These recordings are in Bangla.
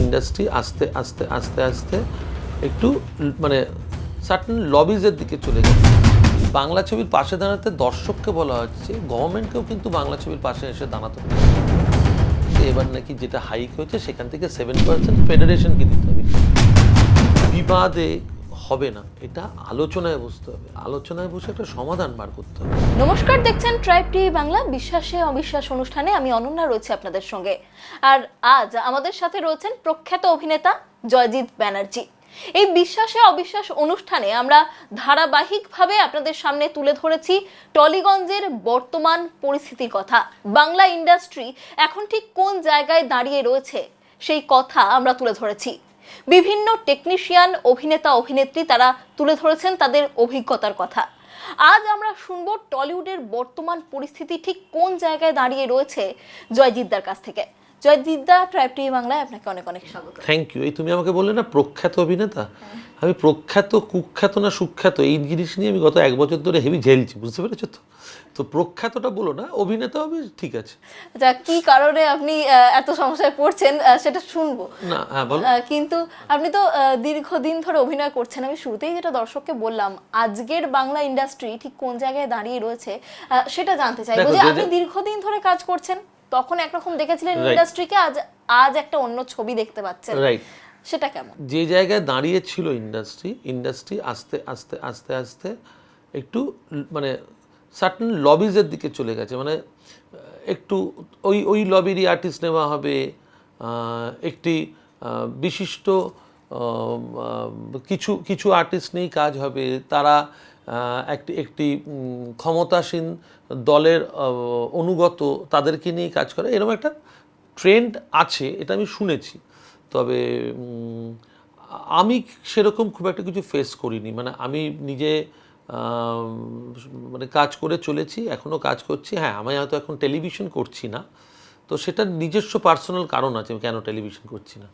ইন্ডাস্ট্রি আস্তে আস্তে আস্তে আস্তে একটু মানে সার্টেন লবিজের দিকে চলে গেছে। বাংলা ছবির পাশে দাঁড়াতে দর্শককে বলা হচ্ছে, গভর্নমেন্টকেও কিন্তু বাংলা ছবির পাশে এসে দাঁড়াতে হবে। এবার নাকি যেটা হাইক হয়েছে সেখান থেকে 7% ফেডারেশনকে দিতে হবে। বিবাদে হবে না, এটা আলোচনায় বসতে হবে, আলোচনায় বসে একটা সমাধান বার করতে হবে। নমস্কার, দেখছেন ট্রাইব টিভি বাংলা বিশ্বাসে অবিশ্বাস অনুষ্ঠানে। আমি অনন্যা রয়েছে আপনাদের সঙ্গে। আর আজ আমাদের সাথে রয়েছেন প্রখ্যাত অভিনেতা জয়জিৎ ব্যানার্জি। এই বিশ্বাসে অবিশ্বাস অনুষ্ঠানে আমরা ধারাবাহিকভাবে আপনাদের সামনে তুলে ধরেছি টলিগঞ্জের বর্তমান পরিস্থিতির কথা। বাংলা ইন্ডাস্ট্রি এখন ঠিক কোন জায়গায় দাঁড়িয়ে রয়েছে সেই কথা আমরা তুলে ধরেছি। বিভিন্ন টেকনিশিয়ান, অভিনেতা, অভিনেত্রী তারা তুলে ধরেছেন তাদের অভিজ্ঞতার কথা। আজ আমরা শুনবো টলিউডের বর্তমান পরিস্থিতি ঠিক কোন জায়গায় দাঁড়িয়ে রয়েছে জয়জিৎদার কাছ থেকে। জয়জিৎদা, ট্রাইব টিভি বাংলায় আপনাকে অনেক অনেক স্বাগত। Thank you. এই তুমি আমাকে বললে না প্রখ্যাত অভিনেতা, আমি প্রখ্যাত, কুখ্যাত না সুখ্যাত, এই জিনিস নিয়ে আমি গত 1 বছর ধরে হেভি ঝেলছি, বুঝতে পেরেছো তো? তো প্রখ্যাতটা বলো না, অভিনেতা হবে, ঠিক আছে। আচ্ছা, কি কারণে আপনি এত সমস্যায় পড়ছেন সেটা শুনবো না, হ্যাঁ বলো। কিন্তু আপনি তো দীর্ঘদিন ধরে অভিনয় করছেন। আমি শুরুতেই যেটা দর্শককে বললাম, আজকের বাংলা ইন্ডাস্ট্রি ঠিক কোন জায়গায় দাঁড়িয়ে রয়েছে সেটা জানতে চাইবো। যে আপনি দীর্ঘদিন ধরে কাজ করছেন, তখন একরকম দেখেছিলেন ইন্ডাস্ট্রিকে, আজ একটা অন্য ছবি দেখতে পাচ্ছেন, রাইট। সেটা কেমন? যে জায়গায় দাঁড়িয়ে ছিল ইন্ডাস্ট্রি আস্তে আস্তে আস্তে আস্তে একটু মানে সার্টেন লবিজের দিকে চলে গেছে। মানে একটু ওই লবিরই আর্টিস্ট নেওয়া হবে, একটি বিশিষ্ট কিছু আর্টিস্ট নিয়েই কাজ হবে, তারা একটি ক্ষমতাসীন দলের অনুগত, তাদেরকে নিয়ে কাজ করে, এরকম একটা ট্রেন্ড আছে, এটা আমি শুনেছি। তবে আমি সেরকম খুব একটা কিছু ফেস করিনি। মানে আমি নিজে মানে কাজ করে চলেছি, এখনও কাজ করছি। হ্যাঁ, আমি হয়তো এখন টেলিভিশন করছি না, তো সেটার নিজস্ব পার্সোনাল কারণ আছে আমি কেন টেলিভিশন করছি না।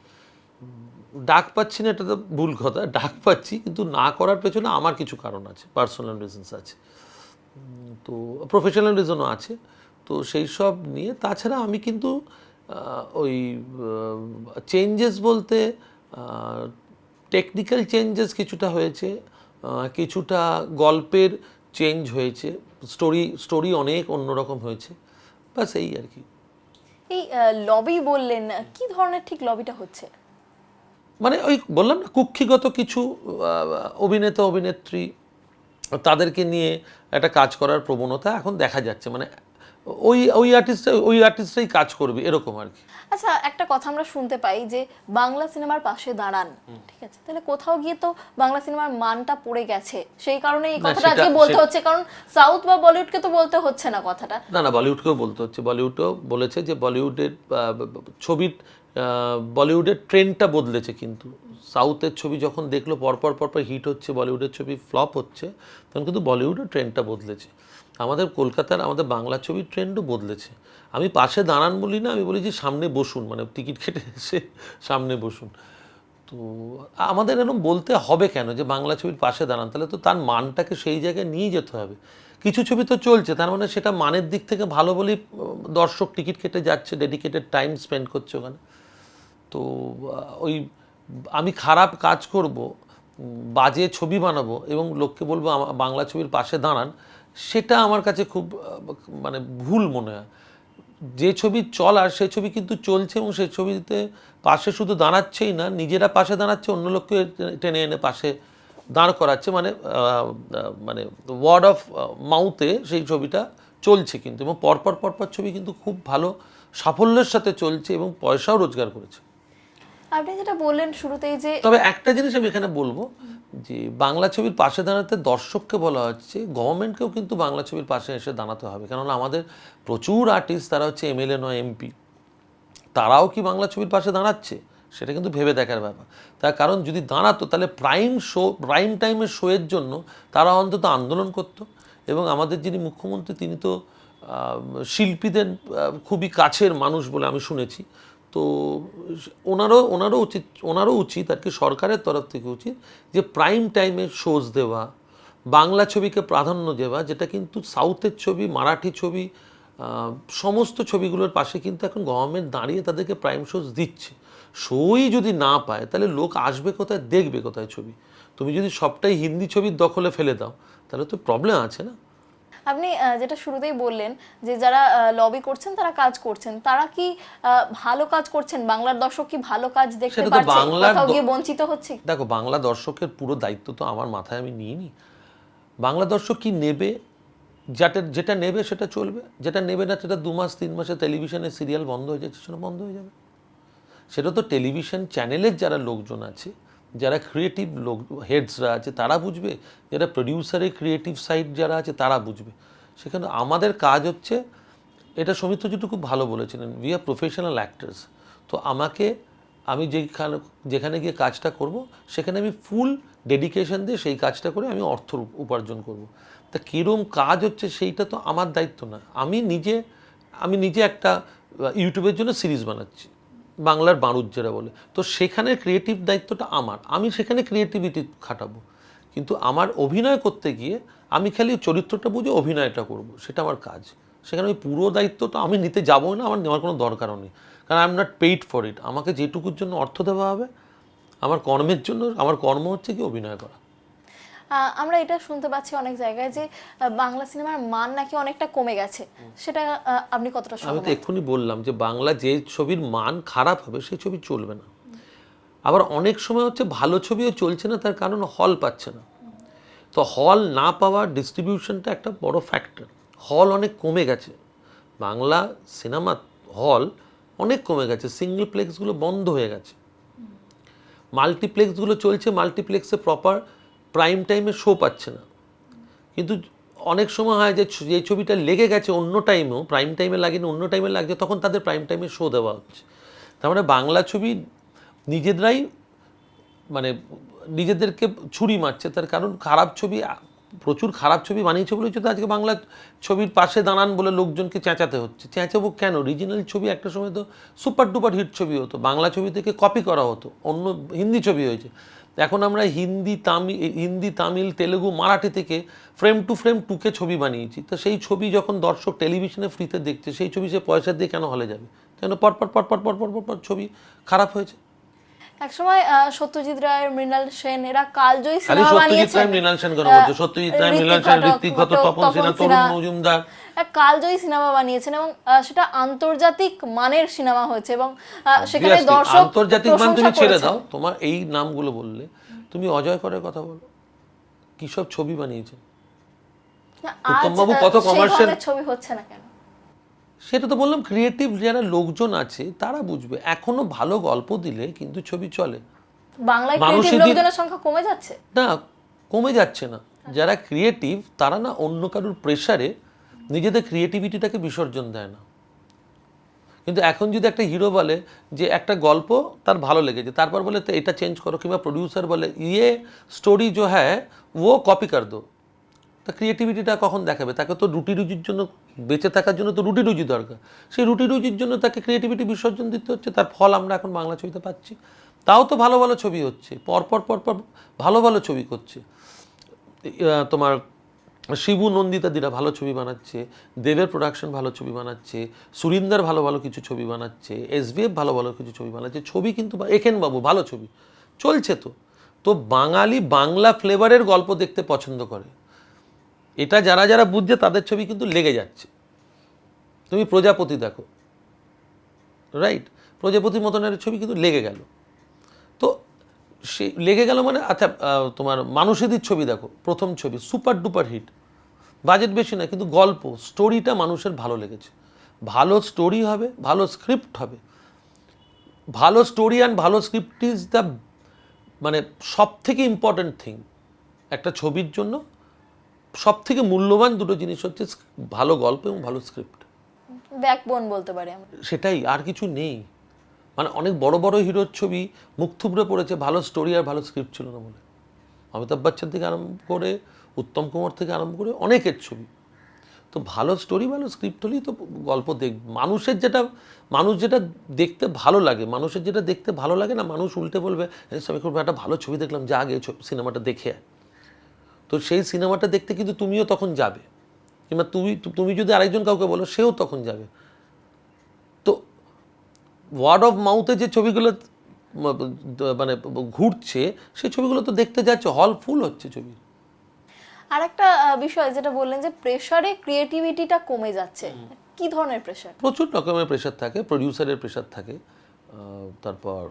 ডাক পাচ্ছি না, এটা তো ভুল কথা, ডাক পাচ্ছি, কিন্তু না করার পেছনে আমার কিছু কারণ আছে, পার্সোনাল রিজনস আছে, তো প্রফেশনাল রিজনও আছে। তো সেই সব নিয়ে, তাছাড়া আমি কিন্তু ওই চেঞ্জেস বলতে টেকনিক্যাল চেঞ্জেস কিছুটা হয়েছে, কিছুটা গল্পের চেঞ্জ হয়েছে, স্টোরি অনেক অন্যরকম হয়েছে, ব্যাস এই আর কি। এই লবি বললেন, কি ধরনের ঠিক লবিটা হচ্ছে? মানে ওই বললাম না, কুক্ষিগত কিছু অভিনেতা অভিনেত্রী, তাদেরকে নিয়ে একটা কাজ করার প্রবণতা এখন দেখা যাচ্ছে। মানে ওই আর্টিস্টরাই কাজ করবে, এরকম আর কি। আচ্ছা, একটা কথা আমরা শুনতে পাই যে বাংলা সিনেমার পাশে দাঁড়ান, ঠিক আছে, তাহলে কোথাও গিয়ে তো বাংলা সিনেমার মানটা পড়ে গেছে, সেই কারণে এই কথাটা আজকে বলতে হচ্ছে। কারণ সাউথ বা বলিউডকে তো বলতে হচ্ছে না কথাটা। না, বলিউডকেও বলতে হচ্ছে। বলিউডও বলেছে যে বলিউডের ট্রেন্ডটা বদলেছে। কিন্তু সাউথের ছবি যখন দেখলো পরপর হিট হচ্ছে, বলিউডের ছবি ফ্লপ হচ্ছে, তখন কিন্তু বলিউডের ট্রেন্ডটা বদলেছে। আমাদের কলকাতার, আমাদের বাংলা ছবির ট্রেন্ডও বদলেছে। আমি পাশে দাঁড়ান বলি না, আমি বলি যে সামনে বসুন, মানে টিকিট কেটে এসে সামনে বসুন। তো আমাদের এরকম বলতে হবে কেন যে বাংলা ছবির পাশে দাঁড়ান? তাহলে তো তার মানটাকে সেই জায়গায় নিয়ে যেতে হবে। কিছু ছবি তো চলছে, তার মানে সেটা মানের দিক থেকে ভালো বলেই দর্শক টিকিট কেটে যাচ্ছে, ডেডিকেটেড টাইম স্পেন্ড করছে ওখানে। তো আমি খারাপ কাজ করব, বাজে ছবি বানাবো এবং লোককে বলবো বাংলা ছবির পাশে দাঁড়ান, সেটা আমার কাছে খুব মানে ভুল মনে হয়। যে ছবি চলার সেই ছবি কিন্তু চলছে, এবং সেই ছবিতে পাশে শুধু দাঁড়াচ্ছেই না, নিজেরা পাশে দাঁড়াচ্ছে, অন্য লোককে টেনে এনে পাশে দাঁড় করাচ্ছে। মানে ওয়ার্ড অফ মাউথে সেই ছবিটা চলছে কিন্তু, এবং পরপর ছবি কিন্তু খুব ভালো সাফল্যের সাথে চলছে এবং পয়সাও রোজগার করেছে। আপনি যেটা বললেন শুরুতেই যে, তবে একটা জিনিস আমি এখানে বলবো যে বাংলা ছবির পাশে দাঁড়াতে দর্শককে বলা হচ্ছে, গভর্নমেন্টকেও কিন্তু বাংলা ছবির পাশে এসে দাঁড়াতে হবে। কেননা আমাদের প্রচুর আর্টিস্ট, তারা হচ্ছে এমএলএ নয় এমপি, তারাও কি বাংলা ছবির পাশে দাঁড়াচ্ছে? সেটা কিন্তু ভেবে দেখার ব্যাপার। তার কারণ যদি দাঁড়াতো, তাহলে প্রাইম টাইমের শোয়ের জন্য তারা অন্তত আন্দোলন করত। এবং আমাদের যিনি মুখ্যমন্ত্রী, তিনি তো শিল্পীদের খুবই কাছের মানুষ বলে আমি শুনেছি। তো ওনারও উচিত আর কি, সরকারের তরফ থেকে উচিত যে প্রাইম টাইমে শোজ দেওয়া, বাংলা ছবিকে প্রাধান্য দেওয়া, যেটা কিন্তু সাউথের ছবি, মারাঠি ছবি, সমস্ত ছবিগুলোর পাশে কিন্তু এখন গভর্নমেন্ট দাঁড়িয়ে তাদেরকে প্রাইম শোজ দিচ্ছে। শোই যদি না পায় তাহলে লোক আসবে কোথায়, দেখবে কোথায় ছবি? তুমি যদি সবটাই হিন্দি ছবির দখলে ফেলে দাও তাহলে তো প্রবলেম আছে না। আপনি যেটা শুরুতেই বললেন যে যারা লবি করছেন তারা কাজ করছেন, তারা কি ভালো কাজ করছেন? বাংলার দর্শক কি ভালো কাজ দেখতে সেটা তো পারছে? বাংলার কোথাও গিয়ে বঞ্চিত হচ্ছে? দেখো, বাংলা দর্শকের পুরো দায়িত্ব তো আমার মাথায় আমি নিইনি। বাংলা দর্শক কি নেবে, যেটা নেবে সেটা চলবে, যেটা নেবে না সেটা 2 মাস 3 মাসে টেলিভিশনের সিরিয়াল বন্ধ হয়ে যাচ্ছে, সেটা বন্ধ হয়ে যাবে। সেটা তো টেলিভিশন চ্যানেলের যারা লোকজন আছে, যারা ক্রিয়েটিভ লোক হেডসরা আছে তারা বুঝবে, যারা প্রডিউসারের ক্রিয়েটিভ সাইড যারা আছে তারা বুঝবে। সেখানে আমাদের কাজ হচ্ছে, এটা সৌমিত্র যেটু খুব ভালো বলেছিলেন, উই আর প্রফেশনাল অ্যাক্টার্স। তো আমি যেখানে গিয়ে কাজটা করব সেখানে আমি ফুল ডেডিকেশন দিয়ে সেই কাজটা করে আমি অর্থ উপার্জন করব। তা কীরকম কাজ হচ্ছে সেইটা তো আমার দায়িত্ব না। আমি নিজে একটা ইউটিউবের জন্য সিরিজ বানাচ্ছি, বাংলার বারুদ যেটা বলে, তো সেখানে ক্রিয়েটিভ দায়িত্বটা আমার, আমি সেখানে ক্রিয়েটিভিটি খাটাবো। কিন্তু আমার অভিনয় করতে গিয়ে আমি খালি চরিত্রটা বুঝে অভিনয়টা করব, সেটা আমার কাজ। সেখানে ওই পুরো দায়িত্বটা আমি নিতে যাবো না, আমার নেওয়ার কোনো দরকারও নেই, কারণ I am not paid for it. আমাকে যেটুকুর জন্য অর্থ দেওয়া হবে আমার কর্মের জন্য, আমার কর্ম হচ্ছে কি অভিনয় করা। আমরা এটা শুনতে পাচ্ছি অনেক জায়গায় যে বাংলা সিনেমার মান নাকি অনেকটা কমে গেছে, সেটা আপনি কতটা আমি তো সহমত? এক্ষুনি বললাম যে বাংলা যে ছবির মান খারাপ হবে সেই ছবি চলবে না। আবার অনেক সময় হচ্ছে ভালো ছবিও চলছে না, তার কারণ হল পাচ্ছে না। তো হল না পাওয়া, ডিস্ট্রিবিউশনটা একটা বড় ফ্যাক্টর। হল অনেক কমে গেছে, বাংলা সিনেমা হল অনেক কমে গেছে, সিঙ্গল প্লেক্সগুলো বন্ধ হয়ে গেছে, মাল্টিপ্লেক্সগুলো চলছে, মাল্টিপ্লেক্সে প্রপার প্রাইম টাইমে শো পাচ্ছে না। কিন্তু অনেক সময় হয় যে যে ছবিটা লেগে গেছে অন্য টাইমেও, প্রাইম টাইমে লাগেনি অন্য টাইমে লাগছে, তখন তাদের প্রাইম টাইমে শো দেওয়া হচ্ছে। তার মানে বাংলা ছবি নিজেরাই মানে নিজেদেরকে ছুরি মারছে। তার কারণ প্রচুর খারাপ ছবি বানিয়েছে বলেই তো আজকে বাংলা ছবির পাশে দাঁড়ান বলে লোকজনকে চেঁচাতে হচ্ছে। চেঁচাবো কেন? রিজিনাল ছবি একটা সময় তো সুপার ডুপার হিট ছবি হতো, বাংলা ছবি থেকে কপি করা হতো, অন্য হিন্দি ছবি হয়েছে। এখন আমরা হিন্দি তামিল তেলেগু মারাঠি থেকে ফ্রেম টু ফ্রেম টুকে ছবি বানিয়েছি। তো সেই ছবি যখন দর্শক টেলিভিশনে ফ্রিতে দেখছে, সেই ছবি সে পয়সা দিয়ে কেন হলে যাবে? কেন পর ছবি খারাপ হয়েছে। একসময় সত্যজিৎ রায়, মৃণাল সেন এরা কালজয়ী খালি সিনেমা সত্যজিৎ বানিয়েছে। রায় মৃণাল সেন কেন বলছো? সত্যজিৎ রায় মৃণাল সেন, ঋত্বিক ঘটক, তপন সিনহা, তরুণ মজুমদার কালজয়ী সিনেমা বানিয়েছেন এবং সেটা আন্তর্জাতিক মানের সিনেমা হয়েছে এবং সেখানে Obviously, দর্শক আন্তর্জাতিক মান তুমি প্রশংসা ছেড়ে করেছেন। দাও, তোমার এই নামগুলো বললে, তুমি অজয় করের কথা বলো, কি সব ছবি বানিয়েছে। না, উত্তমবাবু আজ কত সেই commercial- ধরনের ছবি হচ্ছে না কেন? সেটা তো বললাম, ক্রিয়েটিভ যারা লোকজন আছে তারা বুঝবে। এখনো ভালো গল্প দিলে কিন্তু ছবি চলে। বাংলায় মানুষের ক্রিয়েটিভ দিন- লোকজনের সংখ্যা কমে যাচ্ছে। না, কমে যাচ্ছে না। যারা ক্রিয়েটিভ তারা না অন্য কারোর প্রেসারে নিজেদের ক্রিয়েটিভিটিটাকে বিসর্জন দেয় না। কিন্তু এখন যদি একটা হিরো বলে যে একটা গল্প তার ভালো লেগেছে, তারপর বলে তো এটা চেঞ্জ করো, কিংবা প্রডিউসার বলে ইয়ে স্টোরি जो है वो কপি কর দো, তা ক্রিয়েটিভিটিটা কখন দেখাবে? তাকে তো রুটি রুজির জন্য, বেঁচে থাকার জন্য তো রুটি রুজি দরকার। সেই রুটি রুজির জন্য তাকে ক্রিয়েটিভিটি বিসর্জন দিতে হচ্ছে। তার ফল আমরা এখন বাংলা ছবিতে পাচ্ছি। তাও তো ভালো ভালো ছবি হচ্ছে, পরপর ভালো ভালো ছবি করছে। তোমার শিবু নন্দিতাদিরা ভালো ছবি বানাচ্ছে, দেবের প্রোডাকশন ভালো ছবি বানাচ্ছে, সুরিন্দর ভালো ভালো কিছু ছবি বানাচ্ছে, এসবিএফ ভালো ভালো কিছু ছবি বানাচ্ছে। ছবি কিন্তু একেন বাবু ভালো ছবি চলছে। তো বাঙালি বাংলা ফ্লেভারের গল্প দেখতে পছন্দ করে, এটা যারা যারা বুঝছে তাদের ছবি কিন্তু লেগে যাচ্ছে। তুমি প্রজাপতি দেখো, রাইট, প্রজাপতির মতনের ছবি কিন্তু লেগে গেল। তো সে লেগে গেল মানে, আচ্ছা তোমার মানুষেদের ছবি দেখো, প্রথম ছবি সুপার ডুপার হিট, বাজেট বেশি না কিন্তু গল্প স্টোরিটা মানুষের ভালো লেগেছে। ভালো স্টোরি হবে, ভালো স্ক্রিপ্ট হবে। ভালো স্টোরি অ্যান্ড ভালো স্ক্রিপ্ট ইজ দ্য মানে সব থেকে ইম্পর্ট্যান্ট থিং একটা ছবির জন্য। সব থেকে মূল্যবান দুটো জিনিস হচ্ছে ভালো গল্প এবং ভালো স্ক্রিপ্ট। ব্যাকবোন বলতে পারি আমরা। সেটাই, আর কিছু নেই। মানে অনেক বড় বড় হিরোর ছবি মুখ থুবড়ে পড়েছে ভালো স্টোরি আর ভালো স্ক্রিপ্ট ছিল না বলে। অমিতাভ বচ্চন থেকে আরম্ভ করে, উত্তম কুমার থেকে আরম্ভ করে অনেকের ছবি। তো ভালো স্টোরি ভালো স্ক্রিপ্ট হলেই তো গল্প মানুষ যেটা দেখতে ভালো লাগে, মানুষের যেটা দেখতে ভালো লাগে না, মানুষ উল্টে বলবে আমি খুব একটা ভালো ছবি দেখলাম, যা আগে সিনেমাটা দেখে আয়। তো সেই সিনেমাটা দেখতে কিন্তু তুমিও তখন যাবে, কিংবা তুমি যদি আরেকজন কাউকে বলো সেও তখন যাবে। তো ওয়ার্ড অফ মাউথে যে ছবিগুলো মানে ঘুরছে, সেই ছবিগুলো তো দেখতে যাচ্ছে, হল ফুল হচ্ছে ছবি। আর একটা বিষয় যেটা বললেন যে প্রেসারে ক্রিয়েটিভিটিটা কমে যাচ্ছে, কি ধরনের প্রেসার? প্রচুর রকমের প্রেশার থাকে, প্রডিউসারের প্রেশার থাকে, তারপর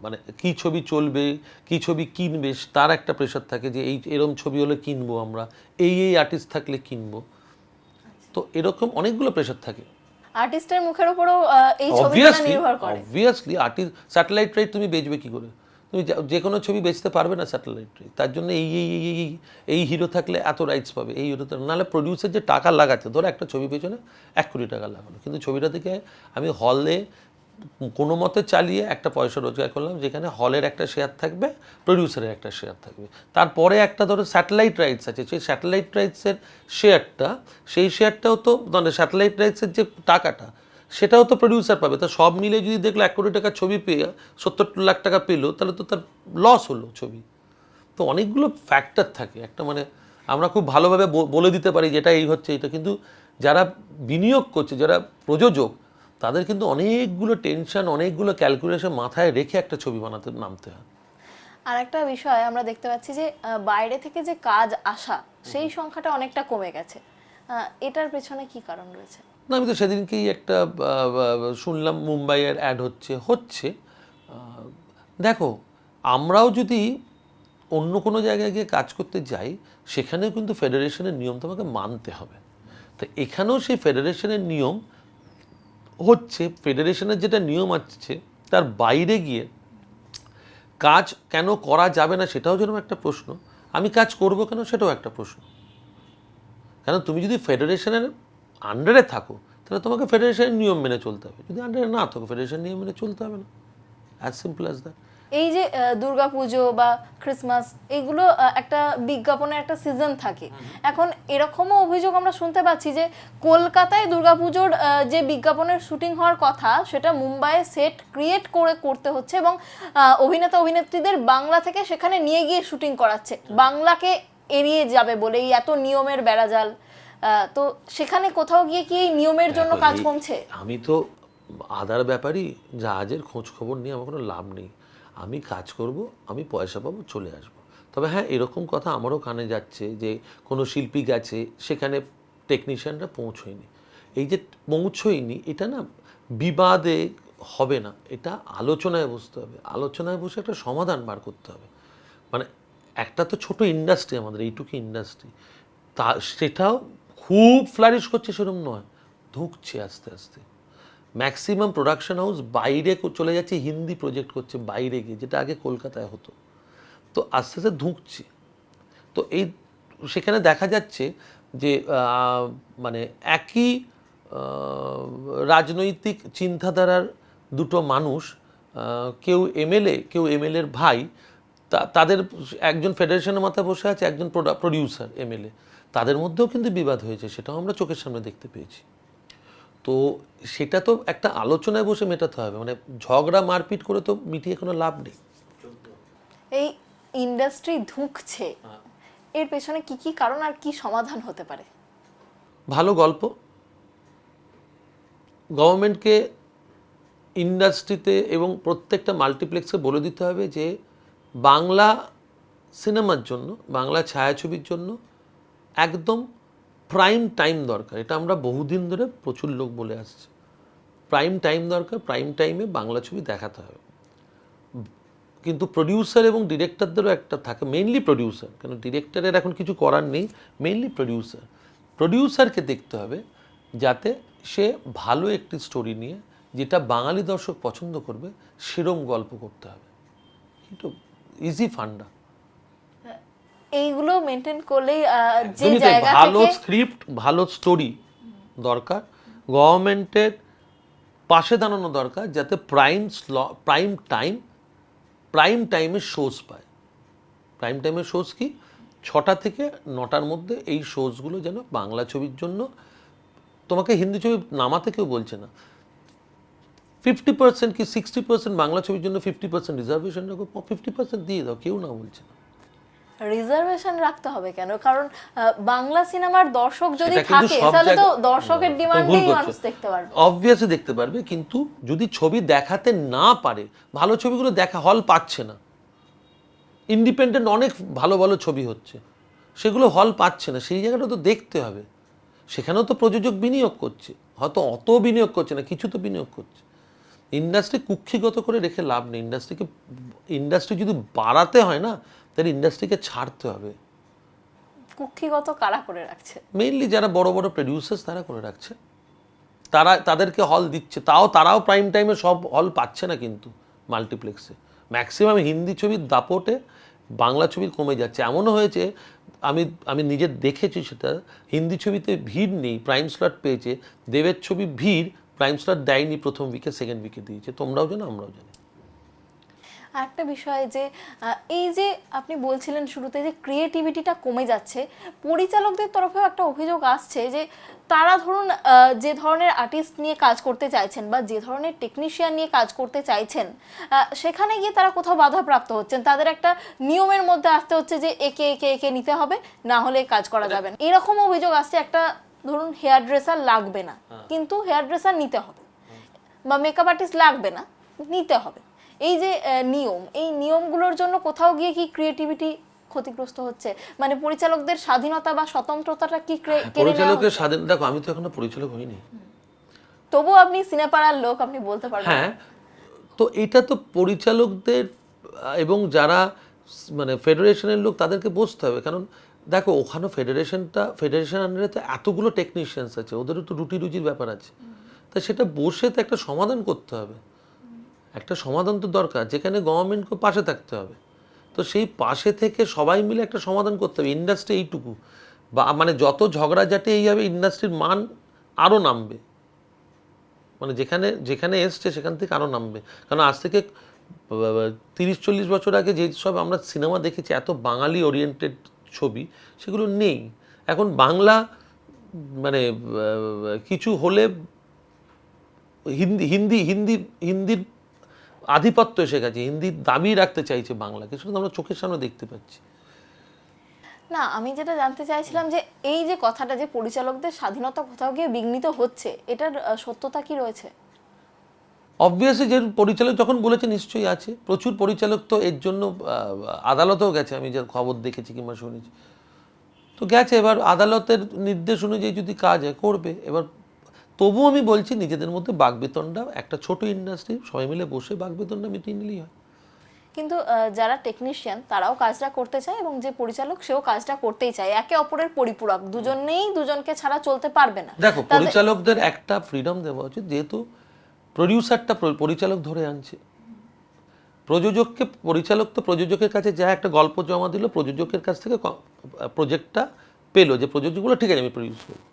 মানে কি ছবি চলবে, কি ছবি কিনবে তার একটা প্রেশার থাকে, যে এরম ছবি হলে কিনবো আমরা, এই আর্টিস্ট থাকলে কিনবো। তো এরকম অনেকগুলো প্রেশার থাকে। আর্টিস্টের মুখের উপরও এই ছবিটা নির্ভর করে। অবভিয়াসলি আর্টিস্ট, স্যাটেলাইট রাইট তুমি বেচবে কি করে? তুমি যে কোনো ছবি বেচতে পারবে না স্যাটেলাইট রাইট। তার জন্য এই হিরো থাকলে এত রাইটস পাবে, এই হিরো নাহলে প্রডিউসার যে টাকা লাগাচ্ছে, ধরো একটা ছবি পেছনে 1 কোটি টাকা লাগালো, কিন্তু ছবিটা থেকে আমি হলে কোনো মতে চালিয়ে একটা পয়সা রোজগার করলাম, যেখানে হলের একটা শেয়ার থাকবে, প্রডিউসারের একটা শেয়ার থাকবে, তারপরে একটা ধরো স্যাটেলাইট রাইটস আছে, সেই স্যাটেলাইট রাইটসের শেয়ারটা, সেই শেয়ারটাও তো মানে স্যাটেলাইট রাইটসের যে টাকাটা সেটাও তো প্রডিউসার পাবে। তা সব মিলে যদি দেখলো 1 কোটি টাকার ছবি পেয়ে 70 লাখ টাকা পেলো, তাহলে তো তার লস হলো ছবি। তো অনেকগুলো ফ্যাক্টর থাকে একটা, মানে আমরা খুব ভালোভাবে বলে দিতে পারি যেটা এই হচ্ছে এটা, কিন্তু যারা বিনিয়োগ করছে, যারা প্রযোজক, তাদের কিন্তু অনেকগুলো টেনশন, অনেকগুলো ক্যালকুলেশন মাথায় রেখে একটা ছবি বানাতে নামতে হয়। আর একটা বিষয় আমরা দেখতে পাচ্ছি যে বাইরে থেকে যে কাজ আসা সেই সংখ্যাটা অনেকটা কমে গেছে, এটার পেছনে কি কারণ রয়েছে? না, আমি তো সেদিনকেই একটা শুনলাম মুম্বাইয়ের অ্যাড হচ্ছে। দেখো, আমরাও যদি অন্য কোনো জায়গায় গিয়ে কাজ করতে যাই, সেখানেও কিন্তু ফেডারেশনের নিয়ম তোমাকে মানতে হবে। তো এখানেও সেই ফেডারেশনের নিয়ম হচ্ছে, ফেডারেশনের যেটা নিয়ম আছে তার বাইরে গিয়ে কাজ কেন করা যাবে না সেটাও যেরকম একটা প্রশ্ন, আমি কাজ করব কেন সেটাও একটা প্রশ্ন। কেন তুমি যদি ফেডারেশনের আন্ডারে থাকো, তাহলে তোমাকে ফেডারেশনের নিয়ম মেনে চলতে হবে, যদি আন্ডারে না থাকো ফেডারেশনের নিয়ম মেনে চলতে হবে না, অ্যাজ সিম্পল অ্যাজ দ্যাট। এই যে দুর্গাপুজো বা ক্রিসমাস, এগুলো একটা বিজ্ঞাপনের একটা সিজন থাকে, এখন এরকমও অভিযোগ আমরা শুনতে পাচ্ছি যে কলকাতায় দুর্গাপুজোর যে বিজ্ঞাপনের শুটিং হওয়ার কথা সেটা মুম্বাইয়ে সেট ক্রিয়েট করে করতে হচ্ছে, এবং অভিনেতা অভিনেত্রীদের বাংলা থেকে সেখানে নিয়ে গিয়ে শুটিং করাচ্ছে বাংলাকে এড়িয়ে যাবে বলে, এই এত নিয়মের বেড়াজাল। তো সেখানে কোথাও গিয়ে কি এই নিয়মের জন্য কাজ কমছে? আমি তো আদার ব্যাপারই জাহাজের খোঁজ খবর নিয়ে আমার কোনো লাভ নেই, আমি কাজ করব, আমি পয়সা পাবো, চলে আসব। তবে হ্যাঁ, এরকম কথা আমারও কানে যাচ্ছে যে কোনো শিল্পী গেছে, সেখানে টেকনিশিয়ানরা পৌঁছয়নি। এই যে পৌঁছয়নি, এটা না বিবাদে হবে না, এটা আলোচনায় বসতে হবে, আলোচনায় বসে একটা সমাধান বার করতে হবে। মানে একটা তো ছোট ইন্ডাস্ট্রি আমাদের, এইটুকু ইন্ডাস্ট্রি, তা সেটাও খুব ফ্লারিশ করছে সেরকম নয়, ধুঁকছে আস্তে আস্তে। ম্যাক্সিমাম প্রোডাকশন হাউস বাইরে চলে যাচ্ছে, হিন্দি প্রজেক্ট করছে বাইরে গিয়ে, যেটা আগে কলকাতায় হতো। তো আস্তে আস্তে ধুঁকছে। তো এই সেখানে দেখা যাচ্ছে যে মানে একই রাজনৈতিক চিন্তাধারার দুটো মানুষ, কেউ এমএলএ, কেউ এমএলএর ভাই, তাদের একজন ফেডারেশনের মাথায় বসে আছে, একজন প্রডিউসার এমএলএ, তাদের মধ্যেও কিন্তু বিবাদ হয়েছে, সেটাও আমরা চোখের সামনে দেখতে পেয়েছি। তো সেটা তো একটা আলোচনায় বসে মেটাতে হবে, মানে ঝগড়া মারপিট করে তো মিটিয়ে কোনো লাভ নেই। এই ইন্ডাস্ট্রি ধুঁকছে, এর পেছনে কি কি কারণ আর কি সমাধান হতে পারে? ভালো গল্প, গভর্নমেন্টকে ইন্ডাস্ট্রিতে এবং প্রত্যেকটা মাল্টিপ্লেক্সকে বলে দিতে হবে যে বাংলা সিনেমার জন্য, বাংলা ছায়াছবির জন্য একদম প্রাইম টাইম দরকার। এটা আমরা বহুদিন ধরে প্রচুর লোক বলে আসছে, প্রাইম টাইম দরকার, প্রাইম টাইমে বাংলা ছবি দেখাতে হবে। কিন্তু প্রডিউসার এবং ডিরেক্টরদেরও একটা থাকে, মেইনলি প্রডিউসার, কেন ডিরেক্টরের এখন কিছু করার নেই, মেইনলি প্রডিউসারকে দেখতে হবে যাতে সে ভালো একটি স্টোরি নিয়ে, যেটা বাঙালি দর্শক পছন্দ করবে, সেরম গল্প করতে হবে। কিন্তু ইজি ফান্ডা, এইগুলো মেনটেন করলেই যে জায়গা ভালো থেকে স্ক্রিপ্ট, ভালো স্টোরি দরকার, গভর্নমেন্টের পাশে দাঁড়ানো দরকার, যাতে প্রাইম টাইমে শোজ পায়। প্রাইম টাইমের শোজ কি? 6টা থেকে 9টার মধ্যে এই শোজগুলো যেন বাংলা ছবির জন্য, তোমাকে হিন্দি ছবি নামাতে কেউ বলছে না, 50% কি 60% বাংলা ছবির জন্য 50% রিজার্ভেশন রাখো, 50% দিয়ে দাও, কেউ না বলছে না। রিজার্ভেশন রাখতে হবে কেন? কারণ বাংলা সিনেমার দর্শক যদি সেটা কিন্তু থাকে সব তাহলে তো জায়গায়- দর্শকের ভুল ডিমান্ডেই করছো। মানুষ দেখতে পারবে। অবভিয়াসলি দেখতে পারবে, কিন্তু যদি ছবি দেখাতে না পারে, ভালো ছবিগুলো দেখা হল পাচ্ছে না। ইন্ডিপেন্ডেন্ট অনেক ভালো ভালো ছবি হচ্ছে, সেগুলো হল পাচ্ছে না, সেই জায়গাটা তো দেখতে হবে। সেখানেও তো প্রযোজক বিনিয়োগ করছে, হয়তো অত বিনিয়োগ করছে না, কিছু তো বিনিয়োগ করছে। ইন্ডাস্ট্রি কুক্ষিগত করে রেখে লাভ নেই। ইন্ডাস্ট্রি যদি বাড়াতে হয় না, তাহলে ইন্ডাস্ট্রিকে ছাড়তে হবে। কুক্ষিগত কারা করে রাখছে? মেইনলি যারা বড় বড় প্রডিউসার্স তারা করে রাখছে, তাদেরকে হল দিচ্ছে, তারাও প্রাইম টাইমে সব হল পাচ্ছে না কিন্তু মাল্টিপ্লেক্সে। ম্যাক্সিমাম হিন্দি ছবির দাপটে বাংলা ছবির কমে যাচ্ছে। এমনও হয়েছে, আমি নিজে দেখেছি সেটা, হিন্দি ছবিতে ভিড় নেই, প্রাইম স্লট পেয়েছে। দেবের ছবি ভিড়, প্রাইম স্লট দেয়নি প্রথম উইকে, সেকেন্ড উইকে দিয়েছে। তোমরাও জানো, আমরাও জানি। আরেকটা বিষয় যে এই যে আপনি বলছিলেন শুরুতে যে ক্রিয়েটিভিটিটা কমে যাচ্ছে, পরিচালকদের তরফেও একটা অভিযোগ আসছে যে তারা ধরুন যে ধরনের আর্টিস্ট নিয়ে কাজ করতে চাইছেন বা যে ধরনের টেকনিশিয়ান নিয়ে কাজ করতে চাইছেন, সেখানে গিয়ে তারা কোথাও বাধাপ্রাপ্ত হচ্ছেন। তাদের একটা নিয়মের মধ্যে আসতে হচ্ছে যে একে একে একে নিতে হবে, না হলে কাজ করা যাবে না। এরকম অভিযোগ আসছে, একটা ধরুন হেয়ার ড্রেসার লাগবে না, কিন্তু হেয়ার ড্রেসার নিতে হবে, বা মেকআপ আর্টিস্ট লাগবে না, নিতে হবে। এই যে নিয়ম, এই নিয়মগুলোর জন্য কোথাও গিয়ে কি ক্রিয়েটিভিটি ক্ষতিগ্রস্ত হচ্ছে? মানে পরিচালকদের স্বাধীনতা বা স্বতন্ত্রতাটা কি কেড়ে নেওয়া পরিচালকের হচ্ছে? স্বাধীন, দেখো আমি তো এখনো পরিচালক হইনি। তবুও আপনি সিনেপাড়ার লোক, আপনি বলতে পারবেন। হ্যাঁ, তো এটা তো পরিচালকদের এবং যারা মানে ফেডারেশনের লোক, তাদেরকে বসতে হবে। কারণ দেখো, ওখানে ফেডারেশন আন্ডারে তো এতগুলো টেকনিশিয়ানস আছে, ওদেরও তো রুটি রুজির ব্যাপার আছে। তা সেটা বসে তো একটা সমাধান করতে হবে। একটা সমাধান তো দরকার, যেখানে গভর্নমেন্টকে পাশে থাকতে হবে। তো সেই পাশে থেকে সবাই মিলে একটা সমাধান করতে হবে। ইন্ডাস্ট্রি এইটুকু, বা মানে যত ঝগড়াঝাটি এই হবে, ইন্ডাস্ট্রির মান আরও নামবে। মানে যেখানে যেখানে এসছে সেখান থেকে আরও নামবে। কারণ আজ থেকে 30-40 বছর আগে যেসব আমরা সিনেমা দেখেছি, এত বাঙালি ওরিয়েন্টেড ছবি, সেগুলো নেই এখন। বাংলা মানে কিছু হলে হিন্দি হিন্দি হিন্দি হিন্দির আধিপত্য এসে গেছে, হিন্দির দাবি রাখতে চাইছে বাংলাকে, সেটা তো আমরা চোখের সামনে দেখতে পাচ্ছি। না, আমি যেটা জানতে চাইছিলাম যে এই যে কথাটা যে পরিচালকদের স্বাধীনতা কোথাও গিয়ে বিঘ্নিত হচ্ছে, এটার সত্যতা কি রয়েছে? অবভিয়াসলি যে পরিচালক যখন বলেছে, নিশ্চয়ই আছে। প্রচুর পরিচালক তো এর জন্য আদালতেও গেছে, আমি যা খবর দেখেছি কিংবা শুনেছি, তো গেছে। এবার আদালতের নির্দেশ অনুযায়ী যদি কাজ হয়, করবে। এবার তবুও আমি বলছি, নিজেদের মধ্যে বাকবিতণ্ডা, একটা ছোট ইন্ডাস্ট্রি, সবাই মিলে বসে বাকবিতণ্ডা মিটিয়ে নিলেই হয়। কিন্তু যারা টেকনিশিয়ান তারাও কাজটা করতে চায়, এবং যে পরিচালক সেও কাজটা করতেই চায়, একে অপরের পরিপূরক, দুজনেই দুজনকে ছাড়া চলতে পারবে না। দেখো, পরিচালকদের একটা ফ্রিডম দেওয়া উচিত, যেহেতু প্রডিউসারটা পরিচালক ধরে আনছে, পরিচালক তো প্রযোজকের কাছে যা একটা গল্প জমা দিল, প্রযোজকের কাছ থেকে প্রজেক্টটা পেলো, যে প্রযোজকগুলো ঠিক আছে আমি প্রডিউস করব।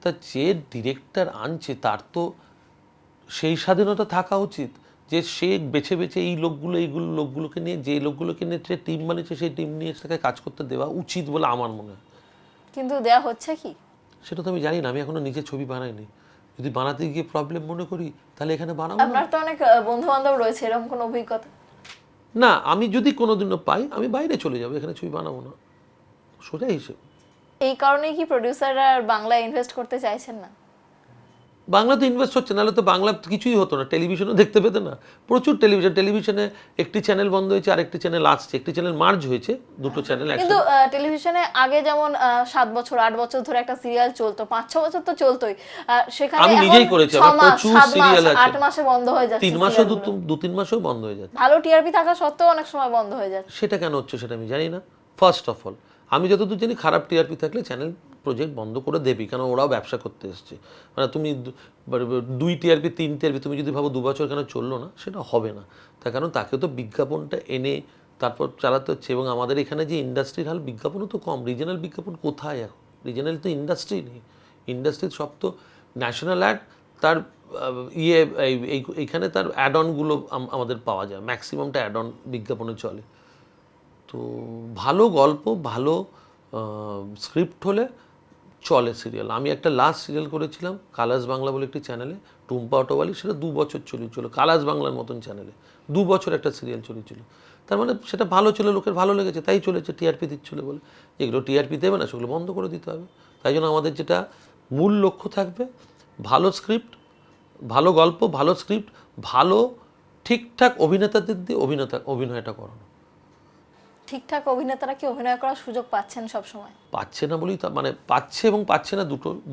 তা যে ডিরেক্টর আনছে, তার তো সেই স্বাধীনতা থাকা উচিত যে সে বেছে বেছে এইগুলো লোকগুলোকে নিয়ে, যে লোকগুলোকে নিয়ে সে টিম বানিয়েছে, সেই টিম নিয়ে তাকে কাজ করতে দেওয়া উচিত বলে আমার মনে হয়। কিন্তু দেয়া হচ্ছে কি সেটা তো আমি জানি না, আমি এখনো নিজে ছবি বানাইনি। যদি বানাতে গিয়ে প্রবলেম মনে করি, তাহলে এখানে বানাবো না। আপনার তো অনেক বন্ধু বান্ধব রয়েছে, এরকম কোনো অভিজ্ঞতা? না, আমি যদি কোনোদিনও পাই, আমি বাইরে চলে যাবো, এখানে ছবি বানাবো না, সোজা হিসেব। এই কারণেই কি প্রডিউসাররা বাংলায় ইনভেস্ট করতে চাইছেন না? বাংলা তো ইনভেস্ট হচ্ছে, নাহলে তো বাংলা কিছুই হতো না, টেলিভিশনও দেখতে পেতে না। প্রচুর টেলিভিশনে একটি চ্যানেল বন্ধ হয়েছে, আরেকটি চ্যানেল আসছে, একটি চ্যানেল মার্জ হয়েছে, দুটো চ্যানেল কিন্তু একসাথে। টেলিভিশনে আগে যেমন 7 বছর 8 বছর ধরে একটা সিরিয়াল চলতো, 5-6 বছর তো চলতোই, সেখানে আমি এখন নিজেই করেছি, 6 আমার মাস, প্রচুর 7 মাস, সিরিয়াল আছে, 8 মাসে বন্ধ হয়ে যাচ্ছে, 3 মাসও, serialগুলো। 2-3 মাসেও বন্ধ হয়ে যাচ্ছে। ভালো টিআরপি থাকা সত্ত্বেও অনেক সময় বন্ধ হয়ে যাচ্ছে। সেটা কেন হচ্ছে সেটা আমি জানি না। ফার্স্ট অফ অল, আমি যতদূর জানি, খারাপ টিআরপি থাকলে চ্যানেল প্রজেক্ট বন্ধ করে দেবি, কারণ ওরাও ব্যবসা করতে এসছে। মানে তুমি 2 টিআরপি 3 টিআরপি তুমি যদি ভাবো 2 বছর কেন চললো না, সেটা হবে না। তার কারণ তাকে তো বিজ্ঞাপনটা এনে তারপর চালাতে হচ্ছে। এবং আমাদের এখানে যে ইন্ডাস্ট্রির হাল, বিজ্ঞাপনও তো কম। রিজনাল বিজ্ঞাপন কোথায় এখন? রিজনাল তো ইন্ডাস্ট্রি নেই। ইন্ডাস্ট্রির সব তো ন্যাশনাল অ্যাড, তার এইখানে তার অ্যাড অনগুলো আমাদের পাওয়া যায়, ম্যাক্সিমামটা অ্যাড অন বিজ্ঞাপনে চলে। তো ভালো গল্প, ভালো স্ক্রিপ্ট হলে চলে সিরিয়াল। আমি একটা লাস্ট সিরিয়াল করেছিলাম কালার্স বাংলা বলে একটি চ্যানেলে, টুম্পা অটোওয়ালি, সেটা 2 বছর চলেছিল কালার্স বাংলার মতন চ্যানেলে, 2 বছর একটা সিরিয়াল চলেছিল। তার মানে সেটা ভালো ছিল, লোকের ভালো লেগেছে তাই চলেছে, টিআরপি দিচ্ছিল বলে। যেগুলো টিআরপি দেবে না সেগুলো বন্ধ করে দিতে হবে। তাই জন্য আমাদের যেটা মূল লক্ষ্য থাকবে, ভালো স্ক্রিপ্ট, ভালো গল্প, ভালো স্ক্রিপ্ট, ভালো ঠিকঠাক অভিনেতাদের দিয়ে অভিনয়টা করানো। ঠিকঠাক অভিনেতারা কি অভিনয় করার সুযোগ পাচ্ছেন সব সময়? পাচ্ছে না বলেই মানে পাচ্ছে এবং পাচ্ছে না,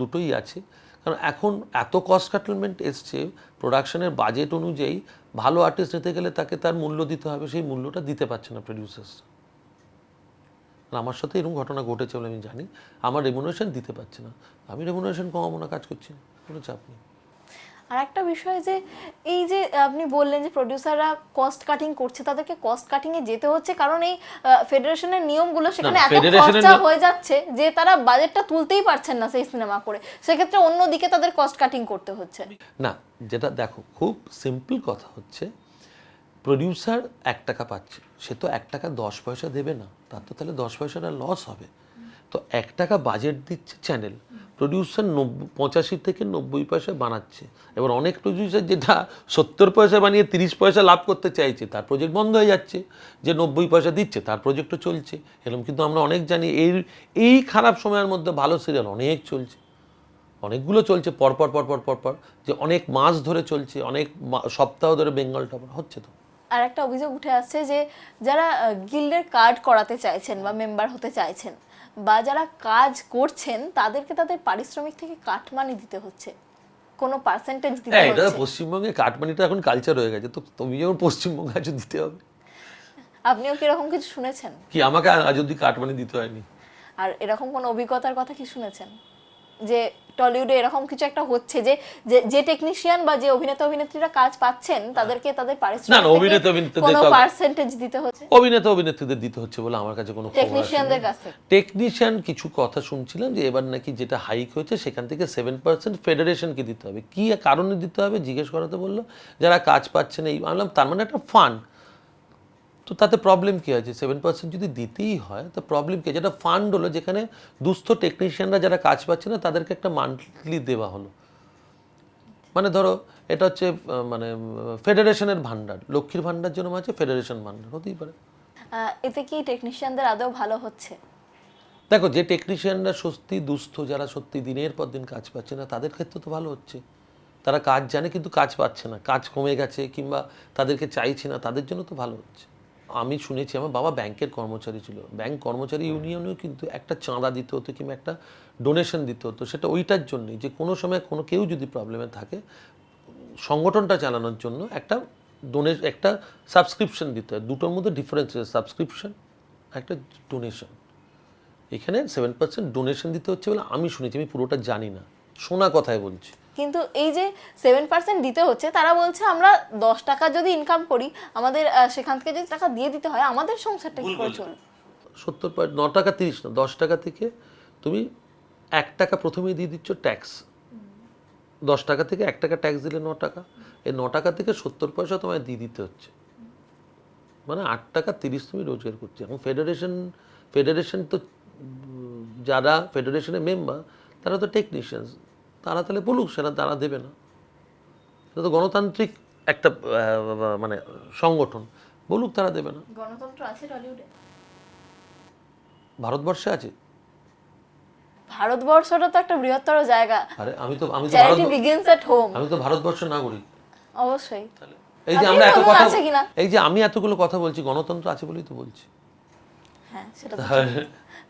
দুটোই আছে। কারণ এখন এত কস্ট কাটলমেন্ট এসছে, প্রোডাকশনের বাজেট অনুযায়ী ভালো আর্টিস্ট নিতে গেলে তাকে তার মূল্য দিতে হবে, সেই মূল্যটা দিতে পারছে না প্রডিউসার্স। আমার সাথে এরকম ঘটনা ঘটেছে বলে আমি জানি, আমার রেমুনারেশন দিতে পারছে না। আমি রেমুনারেশন কমাবো না, কাজ করছি না, কোনো চাপ নেই। আর একটা বিষয় যে এই যে আপনি বললেন যে প্রোডিউসাররা কস্ট কাটিং করছে, তাদেরকে কস্ট কাটিং এ যেতে হচ্ছে কারণ এই ফেডারেশনের নিয়মগুলো সেখানে এত খরচা হয়ে যাচ্ছে যে তারা বাজেটটা তুলতেই পারছেন না সেই সিনেমা করে, সেক্ষেত্রে অন্যদিকে তাদের কস্ট কাটিং করতে হচ্ছে। না, যেটা দেখো খুব সিম্পল কথা হচ্ছে, প্রডিউসার 1 টাকা পাচ্ছে, সে তো 1 টাকা 10 পয়সা দেবে না, তার তো তাহলে 10 পয়সাটা লস হবে। তো 1 টাকা বাজেট দিচ্ছে চ্যানেল, প্রডিউসার 85 থেকে 90 পয়সা বানাচ্ছে। এবার অনেক প্রডিউসার যেটা 70 পয়সা বানিয়ে 30 পয়সা লাভ করতে চাইছে, তার প্রজেক্ট বন্ধ হয়ে যাচ্ছে। যে 90 পয়সা দিচ্ছে তার প্রজেক্টও চলছে। এরকম কিন্তু আমরা অনেক জানি। এই খারাপ সময়ের মধ্যে ভালো সিরিয়াল অনেক চলছে, অনেকগুলো চলছে পরপর পরপর পরপর, যে অনেক মাস ধরে চলছে, অনেক সপ্তাহ ধরে বেঙ্গল টপার হচ্ছে। তো আর একটা অভিযোগ উঠে আসছে যে যারা গিল্ডের কার্ড করাতে চাইছেন বা মেম্বার হতে চাইছেন বা যারা কাজ করছেন তাদেরকে তাদের পারিশ্রমিক থেকে কাটমানি দিতে হচ্ছে, কোনো পার্সেন্টেজ দিতে এটা হচ্ছে। পশ্চিমবঙ্গে কাটমানিটা এখন কালচার হয়ে গেছে, তো তুমি যখন পশ্চিমবঙ্গে আছো দিতে হবে। আপনিও কি এরকম কিছু শুনেছেন? কি আমাকে আজ অব্দি কাটমানি দিতে হয়নি। আর এরকম কোনো অভিজ্ঞতার কথা কি শুনেছেন যে টলিউডে এরকম কিছু একটা হচ্ছে যে যে টেকনিশিয়ান বা যে অভিনেতা অভিনেত্রীরা কাজ পাচ্ছেন তাদেরকে তাদের পারিশ্রমিক থেকে অভিনেতা অভিনেত্রীদের কোনো পার্সেন্টেজ দিতে হচ্ছে? অভিনেত্রীদের দিতে হচ্ছে বলে আমার কাছে কোনো খবর আসেনি। টেকনিশিয়ানদের কাছে টেকনিশিয়ান কিছু কথা শুনছিলাম যে এবার নাকি যেটা হাইক হয়েছে সেখান থেকে 7% ফেডারেশনকে দিতে হবে। কি কারণে দিতে হবে জিজ্ঞেস করাতে বললো, যারা কাজ পাচ্ছে না। এই বললাম তার মানে একটা ফান্ড, তো তাতে প্রবলেম কী আছে? 7% যদি দিতেই হয় তো প্রবলেম কী? যেটা ফান্ড হলো, যেখানে দুস্থ টেকনিশিয়ানরা যারা কাজ পাচ্ছে না তাদেরকে একটা মান্থলি দেওয়া হলো। মানে ধরো এটা হচ্ছে মানে ফেডারেশনের ভান্ডার, লক্ষ্মীর ভান্ডার জন্য আছে ফেডারেশন ভান্ডার, হতেই পারে। এতে কি টেকনিশিয়ানদের আদৌ ভালো হচ্ছে? দেখো, যে টেকনিশিয়ানরা সত্যি দুস্থ, যারা সত্যি দিনের পর দিন কাজ পাচ্ছে না, তাদের ক্ষেত্রে তো ভালো হচ্ছে। তারা কাজ জানে কিন্তু কাজ পাচ্ছে না, কাজ কমে গেছে কিংবা তাদেরকে চাইছে না, তাদের জন্য তো ভালো হচ্ছে। আমি শুনেছি, আমার বাবা ব্যাংকের কর্মচারী ছিল, ব্যাংক কর্মচারী ইউনিয়নেও কিন্তু একটা চাঁদা দিতে হতো কিংবা একটা ডোনেশন দিতে হতো। সেটা ওইটার জন্যই যে কোনো সময় কোনো কেউ যদি প্রবলেমে থাকে, সংগঠনটা চালানোর জন্য একটা একটা সাবস্ক্রিপশন দিতে হয়। দুটোর মধ্যে ডিফারেন্স আছে, সাবস্ক্রিপশন একটা ডোনেশন। এখানে 7% ডোনেশন দিতে হচ্ছে বলে আমি শুনেছি, আমি পুরোটা জানি না, শোনা কথায় বলছি। কিন্তু এই যে 7% দিতে হচ্ছে, তারা বলছে আমরা 10 টাকা যদি ইনকাম করি, আমাদের সেখান থেকে যদি টাকা দিয়ে দিতে হয়, আমাদের সংসারটা কি করে চলবে? 9 টাকা 30 না, 10 টাকা থেকে তুমি 1 টাকা প্রথমেই দিয়ে দিচ্ছ ট্যাক্স। 10 টাকা থেকে 1 টাকা ট্যাক্স দিলে 9 টাকা, এই 9 টাকা থেকে 70 পয়সা তোমায় দিয়ে দিতে হচ্ছে, মানে 8 টাকা 30 তুমি রোজগার করছো। এখন ফেডারেশন তো যারা ফেডারেশনের মেম্বার তারা তো টেকনিশিয়ানস, তারা তাহলে বলুক, সেটা তারা দেবে না। এটা তো গণতান্ত্রিক একটা মানে সংগঠন, বলুক তারা দেবে না। গণতন্ত্র আছে টলিউডে? ভারতবর্ষে আছে। ভারতবর্ষটা তো একটা বৃহত্তর জায়গা। আরে আমি তো চ্যারিটি বিগিনস এট হোম। আমি তো ভারতবর্ষের নাগরিক। অবশ্যই। এই যে আমরা এত কথা, এই যে আমি এতগুলো কথা বলছি, গণতন্ত্র আছে বলেই তো বলছি। হ্যাঁ, সেটা তো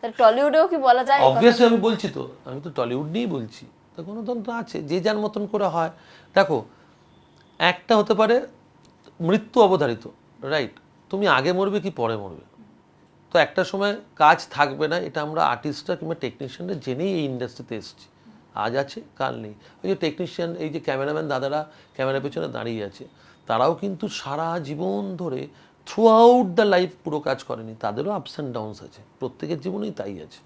তাহলে টলিউডেও কি বলা যায়? অবভিয়াসলি আমি বলছি তো, আমি তো টলিউড নিয়েই বলছি। তো গণতন্ত্র আছে, যে যার মতন করে হয়। দেখো, একটা হতে পারে মৃত্যু অবধারিত, রাইট? তুমি আগে মরবে কি পরে মরবে, তো একটা সময় কাজ থাকবে না। এটা আমরা আর্টিস্টরা কিংবা টেকনিশিয়ানরা জেনেই এই ইন্ডাস্ট্রিতে এসেছি। আজ আছে কাল নেই। ওই যে টেকনিশিয়ান, এই যে ক্যামেরাম্যান দাদারা ক্যামেরার পেছনে দাঁড়িয়ে আছে, তারাও কিন্তু সারা জীবন ধরে থ্রু আউট দ্য লাইফ পুরো কাজ করেনি, তাদেরও আপস অ্যান্ড ডাউনস আছে, প্রত্যেকের জীবনেই তাই আছে।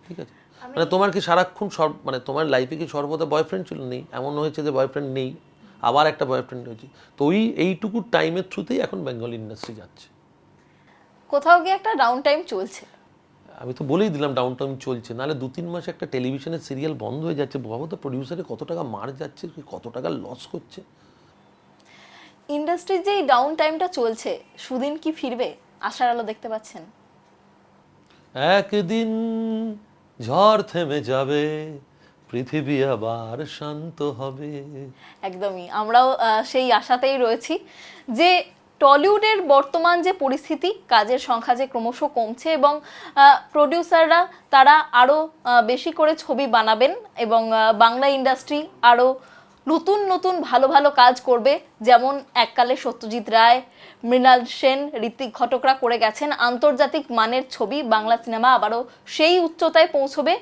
ঠিক আছে, মানে তোমার কি সারাক্ষণ মানে তোমার লাইফে কি সর্বদা বয়ফ্রেন্ড ছিল? নেই। এমন হয়েছে যে বয়ফ্রেন্ড নেই, আবার একটা বয়ফ্রেন্ড হয়েছে। তো এইটুকু টাইমের থ্রুতেই এখন বেঙ্গল ইন্ডাস্ট্রি যাচ্ছে। কোথাও গিয়ে একটা ডাউন টাইম চলছে। আমি তো বলেই দিলাম ডাউন টাউন চলছে, নাহলে 2-3 মাস একটা টেলিভিশনের সিরিয়াল বন্ধ হয়ে যাচ্ছে, বাবা তো প্রডিউসারে কত টাকা মার যাচ্ছে, কত টাকা লস করছে। ইন্ডাস্ট্রির যে এই ডাউন টাইমটা চলছে, সুদিন কি ফিরবে? আশার আলো দেখতে পাচ্ছেন? একদিন ঝড় থেমে যাবে, পৃথিবী আবার শান্ত হবে। একদমই, আমরাও সেই আশাতেই রয়েছি যে টলিউডের বর্তমান যে পরিস্থিতি, কাজের সংখ্যা যে ক্রমশ কমছে এবং প্রডিউসাররা তারা আরও বেশি করে ছবি বানাবেন এবং বাংলা ইন্ডাস্ট্রি আরও নতুন নতুন ভালো ভালো কাজ করবে। যেমন এককালে সত্যজিৎ রায়, মৃণাল সেন, ঋত্বিক ঘটকরা করে গেছেন আন্তর্জাতিক মানের ছবি, বাংলা সিনেমা আবারও সেই উচ্চতায় পৌঁছবে,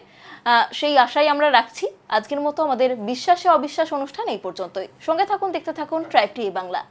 সেই আশাই আমরা রাখছি। আজকের মতো আমাদের বিশ্বাসে অবিশ্বাস অনুষ্ঠান এই পর্যন্তই। সঙ্গে থাকুন, দেখতে থাকুন ট্রাইব টিভি বাংলা।